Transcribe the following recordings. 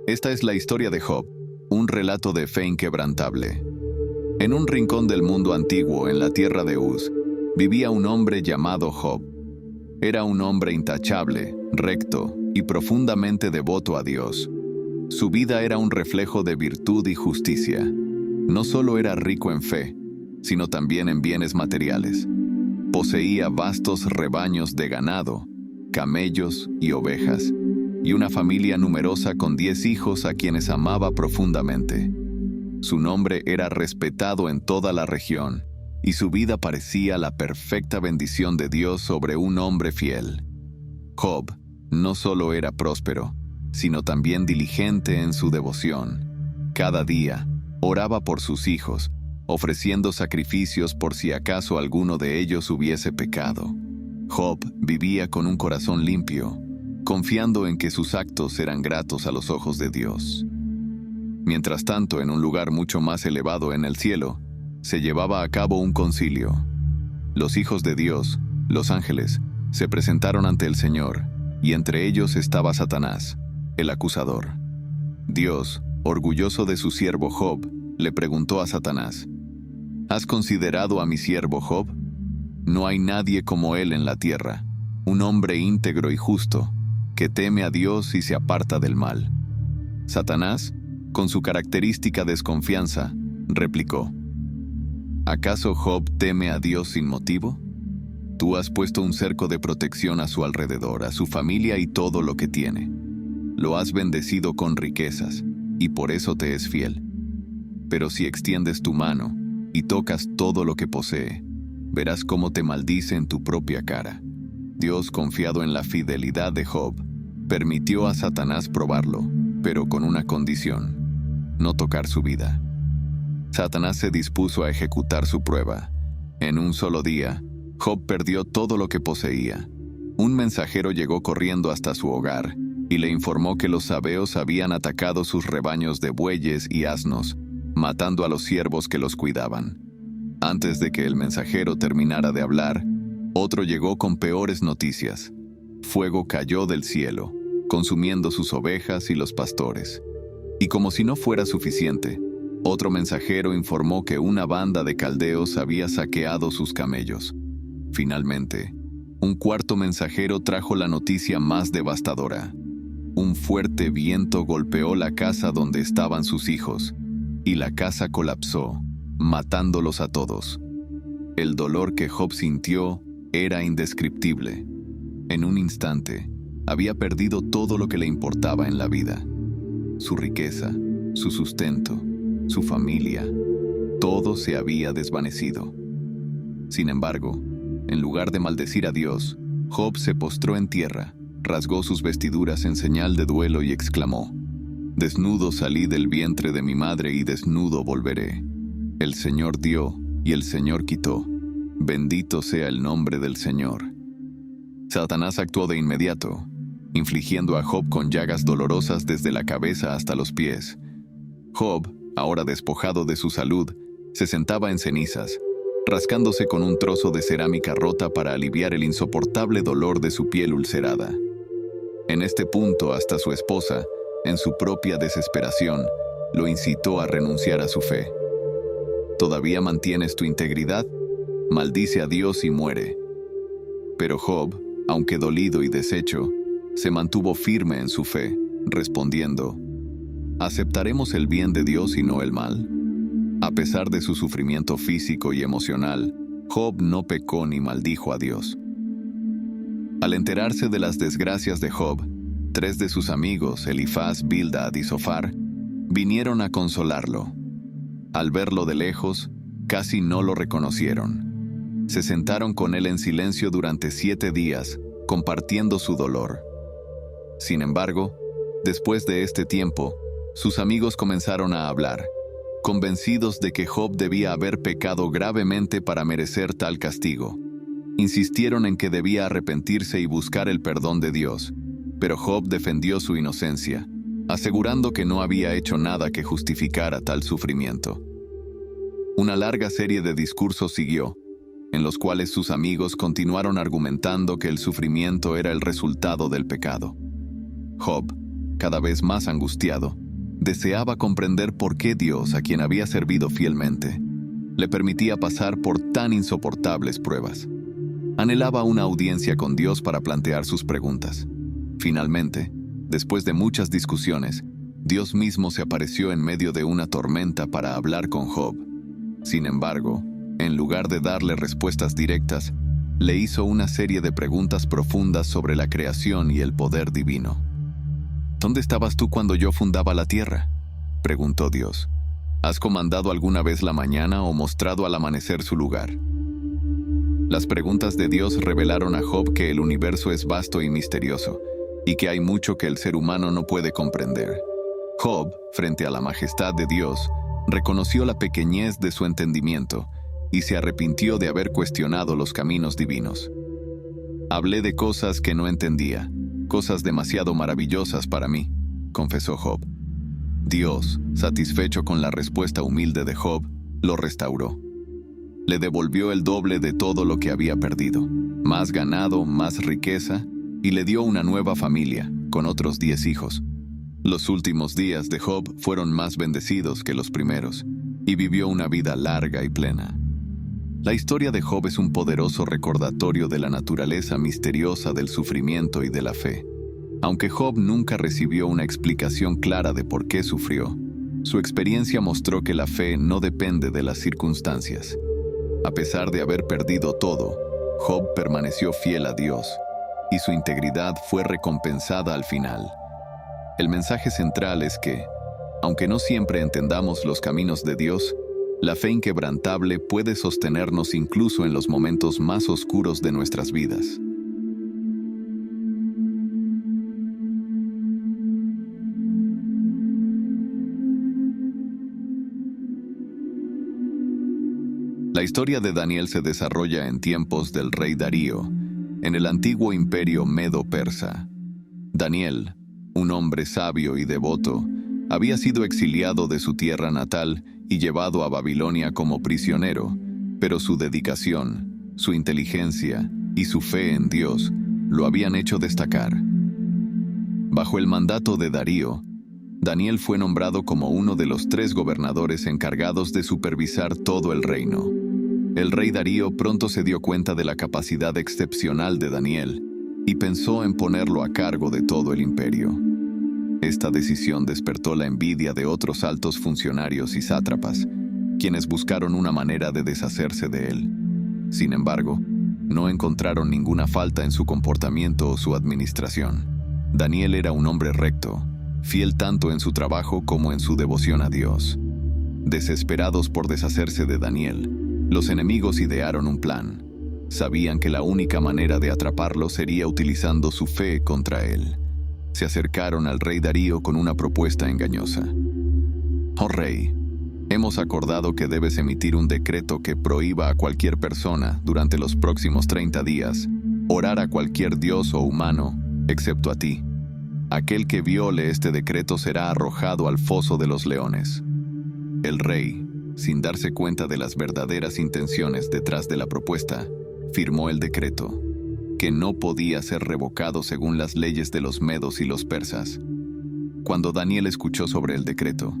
Esta es la historia de Job, un relato de fe inquebrantable. En un rincón del mundo antiguo, en la tierra de Uz, vivía un hombre llamado Job. Era un hombre intachable, recto y profundamente devoto a Dios. Su vida era un reflejo de virtud y justicia. No solo era rico en fe, sino también en bienes materiales. Poseía vastos rebaños de ganado, camellos y ovejas, y una familia numerosa con 10 hijos a quienes amaba profundamente. Su nombre era respetado en toda la región, y su vida parecía la perfecta bendición de Dios sobre un hombre fiel. Job no solo era próspero, sino también diligente en su devoción. Cada día, oraba por sus hijos, ofreciendo sacrificios por si acaso alguno de ellos hubiese pecado. Job vivía con un corazón limpio, confiando en que sus actos eran gratos a los ojos de Dios. Mientras tanto, en un lugar mucho más elevado en el cielo, se llevaba a cabo un concilio. Los hijos de Dios, los ángeles, se presentaron ante el Señor, y entre ellos estaba Satanás, el acusador. Dios, orgulloso de su siervo Job, le preguntó a Satanás: ¿Has considerado a mi siervo Job? No hay nadie como él en la tierra, un hombre íntegro y justo, que teme a Dios y se aparta del mal. Satanás, con su característica desconfianza, replicó: ¿Acaso Job teme a Dios sin motivo? Tú has puesto un cerco de protección a su alrededor, a su familia y todo lo que tiene. Lo has bendecido con riquezas, y por eso te es fiel. Pero si extiendes tu mano y tocas todo lo que posee, verás cómo te maldice en tu propia cara. Dios, confiado en la fidelidad de Job, permitió a Satanás probarlo, pero con una condición: no tocar su vida. Satanás se dispuso a ejecutar su prueba. En un solo día, Job perdió todo lo que poseía. Un mensajero llegó corriendo hasta su hogar y le informó que los sabeos habían atacado sus rebaños de bueyes y asnos, matando a los siervos que los cuidaban. Antes de que el mensajero terminara de hablar, otro llegó con peores noticias. Fuego cayó del cielo, consumiendo sus ovejas y los pastores. Y como si no fuera suficiente, otro mensajero informó que una banda de caldeos había saqueado sus camellos. Finalmente, un cuarto mensajero trajo la noticia más devastadora. Un fuerte viento golpeó la casa donde estaban sus hijos, y la casa colapsó, matándolos a todos. El dolor que Job sintió era indescriptible. En un instante, había perdido todo lo que le importaba en la vida. Su riqueza, su sustento, su familia, todo se había desvanecido. Sin embargo, en lugar de maldecir a Dios, Job se postró en tierra, rasgó sus vestiduras en señal de duelo y exclamó: «Desnudo salí del vientre de mi madre y desnudo volveré. El Señor dio y el Señor quitó. Bendito sea el nombre del Señor». Satanás actuó de inmediato, infligiendo a Job con llagas dolorosas desde la cabeza hasta los pies. Job, ahora despojado de su salud, se sentaba en cenizas, rascándose con un trozo de cerámica rota para aliviar el insoportable dolor de su piel ulcerada. En este punto, hasta su esposa, en su propia desesperación, lo incitó a renunciar a su fe. ¿Todavía mantienes tu integridad? Maldice a Dios y muere. Pero Job, aunque dolido y deshecho, se mantuvo firme en su fe, respondiendo: ¿aceptaremos el bien de Dios y no el mal? A pesar de su sufrimiento físico y emocional, Job no pecó ni maldijo a Dios. Al enterarse de las desgracias de Job, 3 de sus amigos, Elifaz, Bildad y Zofar, vinieron a consolarlo. Al verlo de lejos, casi no lo reconocieron. Se sentaron con él en silencio durante 7 días, compartiendo su dolor. Sin embargo, después de este tiempo, sus amigos comenzaron a hablar, convencidos de que Job debía haber pecado gravemente para merecer tal castigo. Insistieron en que debía arrepentirse y buscar el perdón de Dios, pero Job defendió su inocencia, asegurando que no había hecho nada que justificara tal sufrimiento. Una larga serie de discursos siguió, en los cuales sus amigos continuaron argumentando que el sufrimiento era el resultado del pecado. Job, cada vez más angustiado, deseaba comprender por qué Dios, a quien había servido fielmente, le permitía pasar por tan insoportables pruebas. Anhelaba una audiencia con Dios para plantear sus preguntas. Finalmente, después de muchas discusiones, Dios mismo se apareció en medio de una tormenta para hablar con Job. Sin embargo, en lugar de darle respuestas directas, le hizo una serie de preguntas profundas sobre la creación y el poder divino. ¿Dónde estabas tú cuando yo fundaba la tierra?, preguntó Dios. ¿Has comandado alguna vez la mañana o mostrado al amanecer su lugar? Las preguntas de Dios revelaron a Job que el universo es vasto y misterioso, y que hay mucho que el ser humano no puede comprender. Job, frente a la majestad de Dios, reconoció la pequeñez de su entendimiento y se arrepintió de haber cuestionado los caminos divinos. Hablé de cosas que no entendía, cosas demasiado maravillosas para mí, confesó Job. Dios, satisfecho con la respuesta humilde de Job, lo restauró. Le devolvió el doble de todo lo que había perdido, más ganado, más riqueza, y le dio una nueva familia, con otros 10 hijos. Los últimos días de Job fueron más bendecidos que los primeros, y vivió una vida larga y plena. La historia de Job es un poderoso recordatorio de la naturaleza misteriosa del sufrimiento y de la fe. Aunque Job nunca recibió una explicación clara de por qué sufrió, su experiencia mostró que la fe no depende de las circunstancias. A pesar de haber perdido todo, Job permaneció fiel a Dios, y su integridad fue recompensada al final. El mensaje central es que, aunque no siempre entendamos los caminos de Dios, la fe inquebrantable puede sostenernos incluso en los momentos más oscuros de nuestras vidas. La historia de Daniel se desarrolla en tiempos del rey Darío, en el antiguo imperio medo-persa. Daniel, un hombre sabio y devoto, había sido exiliado de su tierra natal y llevado a Babilonia como prisionero, pero su dedicación, su inteligencia y su fe en Dios lo habían hecho destacar. Bajo el mandato de Darío, Daniel fue nombrado como uno de los 3 gobernadores encargados de supervisar todo el reino. El rey Darío pronto se dio cuenta de la capacidad excepcional de Daniel y pensó en ponerlo a cargo de todo el imperio. Esta decisión despertó la envidia de otros altos funcionarios y sátrapas, quienes buscaron una manera de deshacerse de él. Sin embargo, no encontraron ninguna falta en su comportamiento o su administración. Daniel era un hombre recto, fiel tanto en su trabajo como en su devoción a Dios. Desesperados por deshacerse de Daniel, los enemigos idearon un plan. Sabían que la única manera de atraparlo sería utilizando su fe contra él. Se acercaron al rey Darío con una propuesta engañosa. «Oh rey, hemos acordado que debes emitir un decreto que prohíba a cualquier persona, durante los próximos 30 días, orar a cualquier dios o humano, excepto a ti. Aquel que viole este decreto será arrojado al foso de los leones». El rey, sin darse cuenta de las verdaderas intenciones detrás de la propuesta, firmó el decreto, que no podía ser revocado según las leyes de los medos y los persas. Cuando Daniel escuchó sobre el decreto,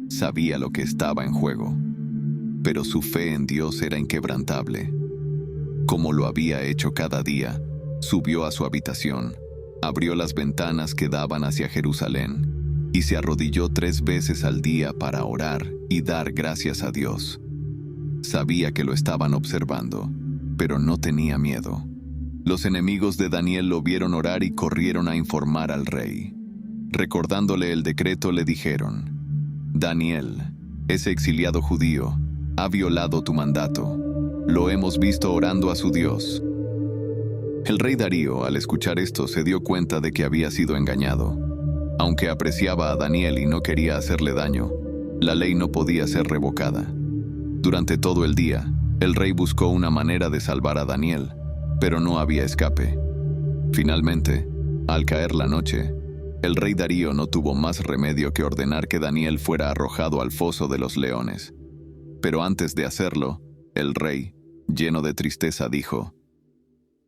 sabía lo que estaba en juego, pero su fe en Dios era inquebrantable. Como lo había hecho cada día, subió a su habitación, abrió las ventanas que daban hacia Jerusalén y se arrodilló 3 veces al día para orar y dar gracias a Dios. Sabía que lo estaban observando, pero no tenía miedo. Los enemigos de Daniel lo vieron orar y corrieron a informar al rey. Recordándole el decreto, le dijeron: «Daniel, ese exiliado judío, ha violado tu mandato. Lo hemos visto orando a su Dios». El rey Darío, al escuchar esto, se dio cuenta de que había sido engañado. Aunque apreciaba a Daniel y no quería hacerle daño, la ley no podía ser revocada. Durante todo el día, el rey buscó una manera de salvar a Daniel, pero no había escape. Finalmente, al caer la noche, el rey Darío no tuvo más remedio que ordenar que Daniel fuera arrojado al foso de los leones. Pero antes de hacerlo, el rey, lleno de tristeza, dijo: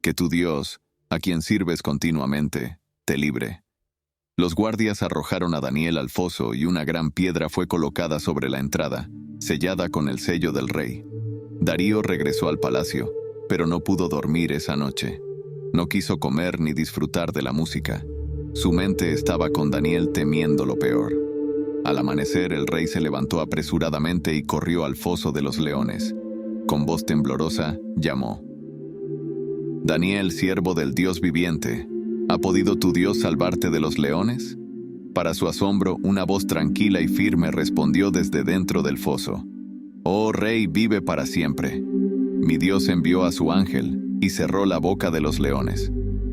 «Que tu Dios, a quien sirves continuamente, te libre». Los guardias arrojaron a Daniel al foso y una gran piedra fue colocada sobre la entrada, sellada con el sello del rey. Darío regresó al palacio, pero no pudo dormir esa noche. No quiso comer ni disfrutar de la música. Su mente estaba con Daniel temiendo lo peor. Al amanecer, el rey se levantó apresuradamente y corrió al foso de los leones. Con voz temblorosa, llamó: «Daniel, siervo del Dios viviente, ¿ha podido tu Dios salvarte de los leones?». Para su asombro, una voz tranquila y firme respondió desde dentro del foso: «Oh rey, vive para siempre. Mi Dios envió a su ángel y cerró la boca de los leones.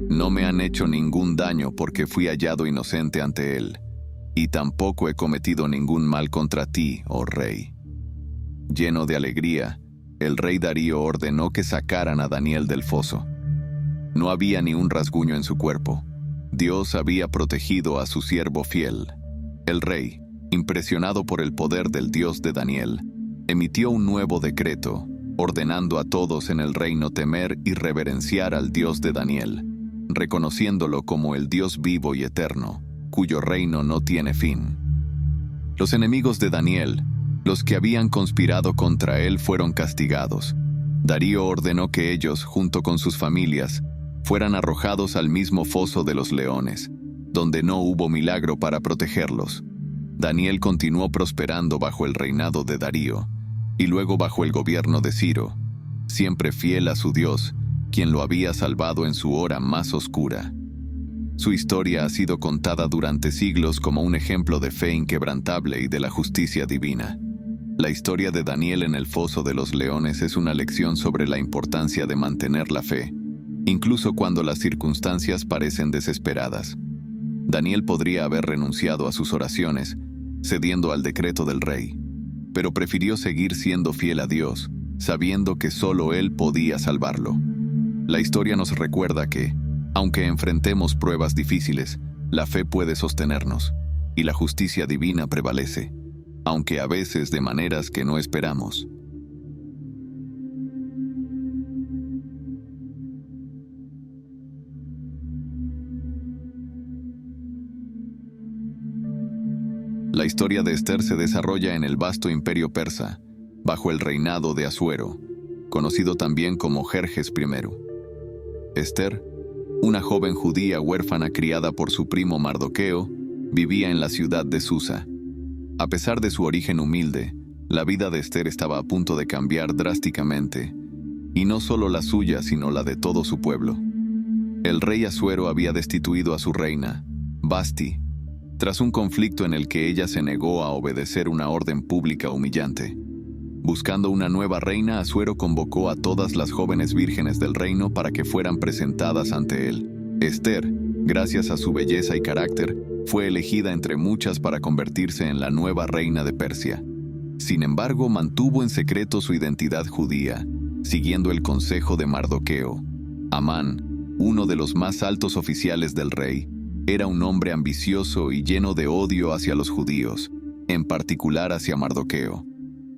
No me han hecho ningún daño porque fui hallado inocente ante él, y tampoco he cometido ningún mal contra ti, oh rey». Lleno de alegría, el rey Darío ordenó que sacaran a Daniel del foso. No había ni un rasguño en su cuerpo. Dios había protegido a su siervo fiel. El rey, impresionado por el poder del Dios de Daniel, emitió un nuevo decreto, ordenando a todos en el reino temer y reverenciar al Dios de Daniel, reconociéndolo como el Dios vivo y eterno, cuyo reino no tiene fin. Los enemigos de Daniel, los que habían conspirado contra él, fueron castigados. Darío ordenó que ellos, junto con sus familias, fueran arrojados al mismo foso de los leones, donde no hubo milagro para protegerlos. Daniel continuó prosperando bajo el reinado de Darío, y luego bajo el gobierno de Ciro, siempre fiel a su Dios, quien lo había salvado en su hora más oscura. Su historia ha sido contada durante siglos como un ejemplo de fe inquebrantable y de la justicia divina. La historia de Daniel en el foso de los leones es una lección sobre la importancia de mantener la fe, incluso cuando las circunstancias parecen desesperadas. Daniel podría haber renunciado a sus oraciones, cediendo al decreto del rey, pero prefirió seguir siendo fiel a Dios, sabiendo que solo Él podía salvarlo. La historia nos recuerda que, aunque enfrentemos pruebas difíciles, la fe puede sostenernos, y la justicia divina prevalece, aunque a veces de maneras que no esperamos. La historia de Ester se desarrolla en el vasto imperio persa, bajo el reinado de Asuero, conocido también como Jerjes I. Ester, una joven judía huérfana criada por su primo Mardoqueo, vivía en la ciudad de Susa. A pesar de su origen humilde, la vida de Ester estaba a punto de cambiar drásticamente, y no solo la suya, sino la de todo su pueblo. El rey Asuero había destituido a su reina, Vasti, tras un conflicto en el que ella se negó a obedecer una orden pública humillante. Buscando una nueva reina, Asuero convocó a todas las jóvenes vírgenes del reino para que fueran presentadas ante él. Ester, gracias a su belleza y carácter, fue elegida entre muchas para convertirse en la nueva reina de Persia. Sin embargo, mantuvo en secreto su identidad judía, siguiendo el consejo de Mardoqueo. Amán, uno de los más altos oficiales del rey, era un hombre ambicioso y lleno de odio hacia los judíos, en particular hacia Mardoqueo.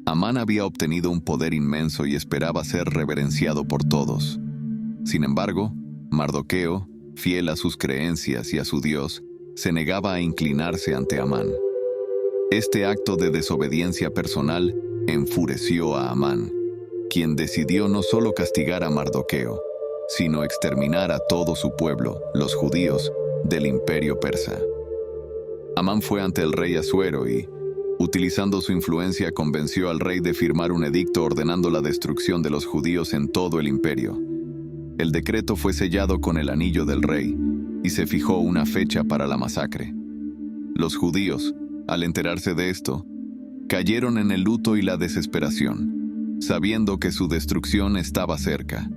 Amán había obtenido un poder inmenso y esperaba ser reverenciado por todos. Sin embargo, Mardoqueo, fiel a sus creencias y a su Dios, se negaba a inclinarse ante Amán. Este acto de desobediencia personal enfureció a Amán, quien decidió no solo castigar a Mardoqueo, sino exterminar a todo su pueblo, los judíos, del imperio persa. Amán fue ante el rey Asuero y, utilizando su influencia, convenció al rey de firmar un edicto ordenando la destrucción de los judíos en todo el imperio. El decreto fue sellado con el anillo del rey y se fijó una fecha para la masacre. Los judíos, al enterarse de esto, cayeron en el luto y la desesperación, sabiendo que su destrucción estaba cerca.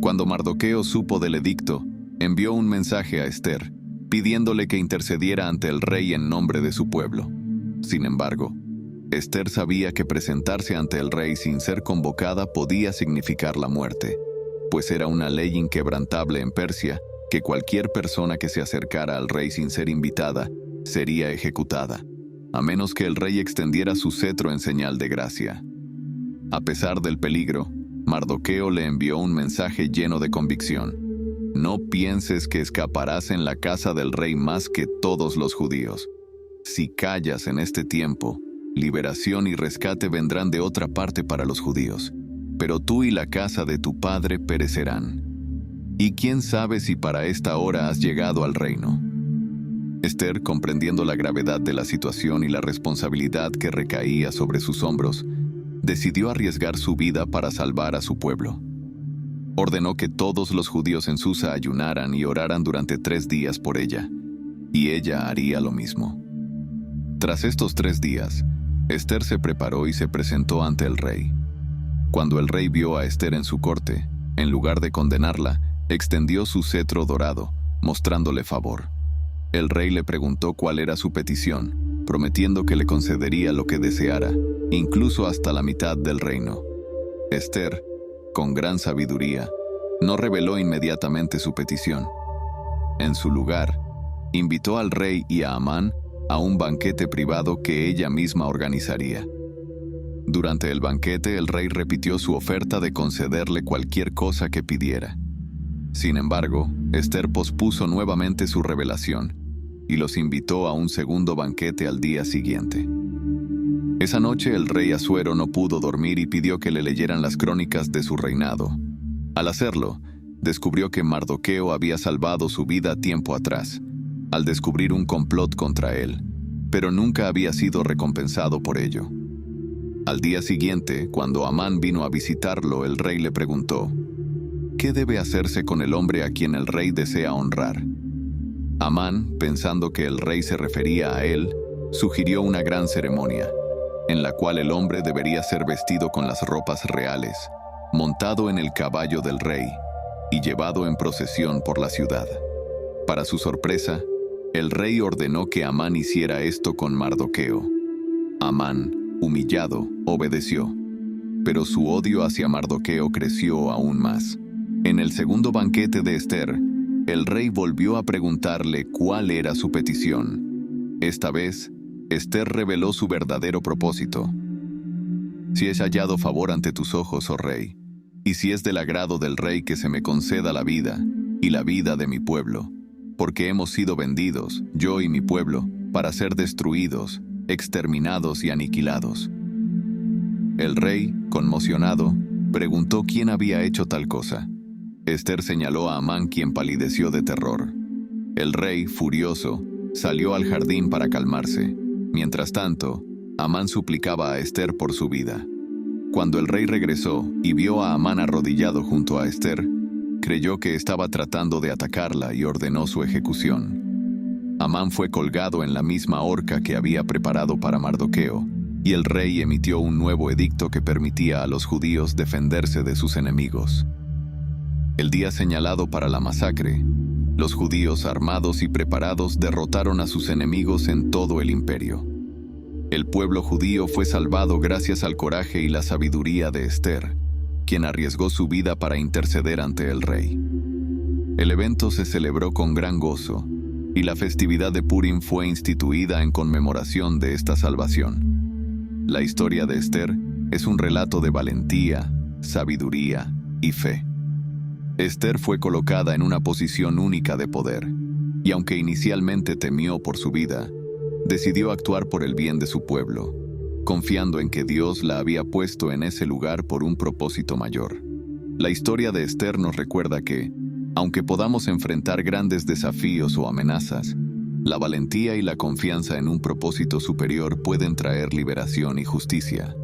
Cuando Mardoqueo supo del edicto, envió un mensaje a Ester, pidiéndole que intercediera ante el rey en nombre de su pueblo. Sin embargo, Ester sabía que presentarse ante el rey sin ser convocada podía significar la muerte, pues era una ley inquebrantable en Persia que cualquier persona que se acercara al rey sin ser invitada sería ejecutada, a menos que el rey extendiera su cetro en señal de gracia. A pesar del peligro, Mardoqueo le envió un mensaje lleno de convicción. no pienses que escaparás en la casa del rey más que todos los judíos. Si callas en este tiempo, liberación y rescate vendrán de otra parte para los judíos, pero tú y la casa de tu padre perecerán. Y quién sabe si para esta hora has llegado al reino. Esther, comprendiendo la gravedad de la situación y la responsabilidad que recaía sobre sus hombros, decidió arriesgar su vida para salvar a su pueblo. Ordenó que todos los judíos en Susa ayunaran y oraran durante 3 días por ella, y ella haría lo mismo. Tras estos 3 días, Esther se preparó y se presentó ante el rey. Cuando el rey vio a Esther en su corte, en lugar de condenarla, extendió su cetro dorado, mostrándole favor. El rey le preguntó cuál era su petición, prometiendo que le concedería lo que deseara, incluso hasta la mitad del reino. Esther, con gran sabiduría, no reveló inmediatamente su petición. En su lugar, invitó al rey y a Amán a un banquete privado que ella misma organizaría. Durante el banquete, el rey repitió su oferta de concederle cualquier cosa que pidiera. Sin embargo, Esther pospuso nuevamente su revelación y los invitó a un segundo banquete al día siguiente. Esa noche el rey Asuero no pudo dormir y pidió que le leyeran las crónicas de su reinado. Al hacerlo, descubrió que Mardoqueo había salvado su vida tiempo atrás, al descubrir un complot contra él, pero nunca había sido recompensado por ello. Al día siguiente, cuando Amán vino a visitarlo, el rey le preguntó: ¿qué debe hacerse con el hombre a quien el rey desea honrar? Amán, pensando que el rey se refería a él, sugirió una gran ceremonia, en la cual el hombre debería ser vestido con las ropas reales, montado en el caballo del rey y llevado en procesión por la ciudad. Para su sorpresa, el rey ordenó que Amán hiciera esto con Mardoqueo. Amán, humillado, obedeció, pero su odio hacia Mardoqueo creció aún más. En el segundo banquete de Esther, el rey volvió a preguntarle cuál era su petición. Esta vez, Esther reveló su verdadero propósito. Si es hallado favor ante tus ojos, oh rey, y si es del agrado del rey que se me conceda la vida y la vida de mi pueblo, porque hemos sido vendidos, yo y mi pueblo, para ser destruidos, exterminados y aniquilados. El rey, conmocionado, preguntó quién había hecho tal cosa. Esther señaló a Amán, quien palideció de terror. El rey, furioso, salió al jardín para calmarse. Mientras tanto, Amán suplicaba a Esther por su vida. Cuando el rey regresó y vio a Amán arrodillado junto a Esther, creyó que estaba tratando de atacarla y ordenó su ejecución. Amán fue colgado en la misma horca que había preparado para Mardoqueo, y el rey emitió un nuevo edicto que permitía a los judíos defenderse de sus enemigos. El día señalado para la masacre, los judíos armados y preparados derrotaron a sus enemigos en todo el imperio. El pueblo judío fue salvado gracias al coraje y la sabiduría de Esther, quien arriesgó su vida para interceder ante el rey. El evento se celebró con gran gozo, y la festividad de Purim fue instituida en conmemoración de esta salvación. La historia de Esther es un relato de valentía, sabiduría y fe. Esther fue colocada en una posición única de poder, y aunque inicialmente temió por su vida, decidió actuar por el bien de su pueblo, confiando en que Dios la había puesto en ese lugar por un propósito mayor. La historia de Esther nos recuerda que, aunque podamos enfrentar grandes desafíos o amenazas, la valentía y la confianza en un propósito superior pueden traer liberación y justicia.